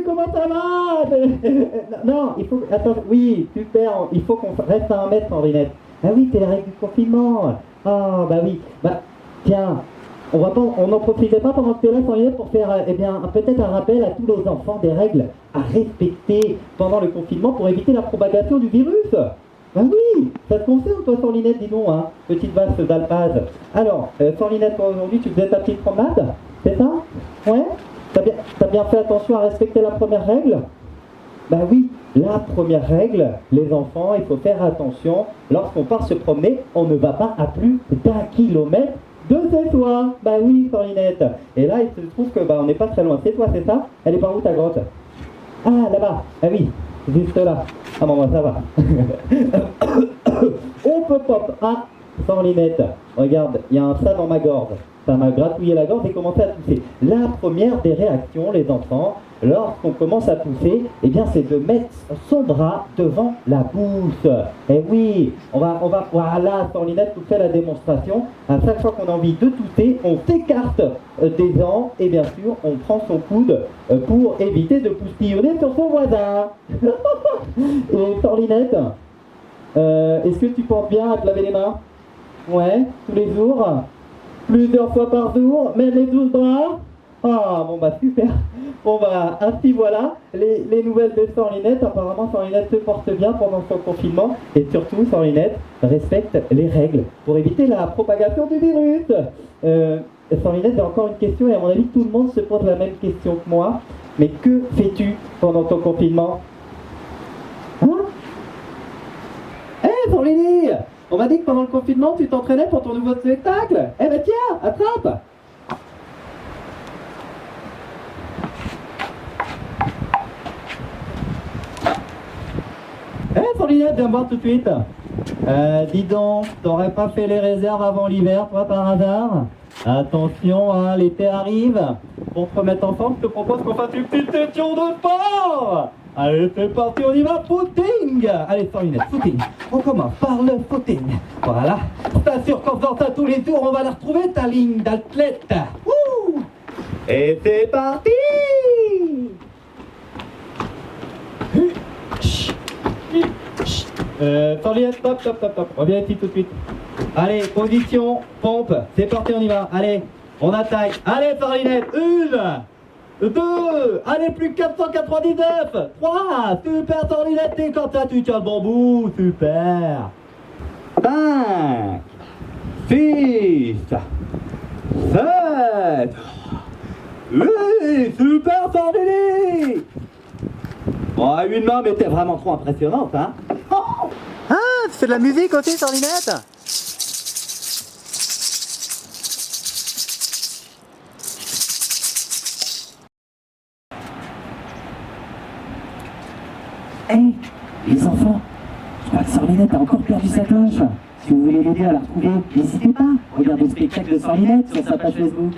comment ça va? Non, il faut... Attends, oui, super, il faut qu'on reste à 1 mètre, Sandrinette. Ah oui, c'est les règles du confinement. Ah, bah oui. Bah, tiens, on n'en profitait pas pendant que tu es là, Sandrinette, pour faire, eh bien, peut-être un rappel à tous les enfants des règles à respecter pendant le confinement pour éviter la propagation du virus. Ah oui, ça te concerne toi, Sorlinette, dis donc, hein, petite vache d'Alpaz. Alors, Sorlinette, toi aujourd'hui, tu faisais ta petite promenade, c'est ça? Ouais? T'as bien fait attention à respecter la première règle? Bah oui, la première règle, les enfants, il faut faire attention, lorsqu'on part se promener, on ne va pas à plus d'1 kilomètre de chez soi. Bah oui, Sorlinette. Et là, il se trouve que bah, on n'est pas très loin. C'est toi, c'est ça? Elle est par où ta grotte? Ah, là-bas. Ah oui, juste là. Ah bon, bah, ça va. On peut pop. Ah, Sorlinette. Regarde, il y a un ça dans ma gorge. Ça m'a gratouillé la gorge et commencé à tousser. La première des réactions, les enfants, lorsqu'on commence à tousser, eh bien, c'est de mettre son bras devant la bouche. Et oui, voilà, Sorlinette nous fait la démonstration. À chaque fois qu'on a envie de tousser, on s'écarte des dents et bien sûr, on prend son coude pour éviter de poussillonner sur son voisin. Et Sorlinette, est-ce que tu penses bien à te laver les mains? Ouais, tous les jours? Plusieurs fois par jour, même les 12 bras? Ah, bon bah super. Bon bah, ainsi voilà, les nouvelles de Sorlinette. Apparemment, Sorlinette se porte bien pendant son confinement. Et surtout, Sorlinette respecte les règles pour éviter la propagation du virus. Sorlinette, j'ai encore une question et à mon avis, tout le monde se pose la même question que moi. Mais que fais-tu pendant ton confinement? Hein? Hé, Sorlinette! On m'a dit que pendant le confinement, tu t'entraînais pour ton nouveau spectacle. Eh ben tiens, attrape! Eh, Sorlinette, viens me voir tout de suite. Dis donc, t'aurais pas fait les réserves avant l'hiver, toi, par hasard? Attention, hein, l'été arrive. Pour te remettre en forme, je te propose qu'on fasse une petite session de sport. Allez, c'est parti, on y va, footing. Allez, Sorlinette, footing. On commence par le footing. Voilà. T'assures qu'en faisant ça tous les jours, on va la retrouver, ta ligne d'athlète. Ouh. Et c'est parti. Sorlinette, stop, stop, stop, stop. Reviens ici tout de suite. Allez, position, pompe. C'est parti, on y va. Allez, on attaque. Allez, Sorlinette, 1, 2, allez, plus que 499, 3, super, Sorlinette, t'es comme ça, tu tiens le bon bout, super. 5, 6, 7, 8, super, Sorlinette. Bon, une main, mais t'es vraiment trop impressionnante, hein. Oh. Ah, tu fais de la musique aussi, Sorlinette? Hey, les enfants, je crois que Sorlinette a encore perdu sa cloche. Si vous voulez l'aider à la retrouver, n'hésitez pas. Regardez le spectacle de Sorlinette sur sa page Facebook.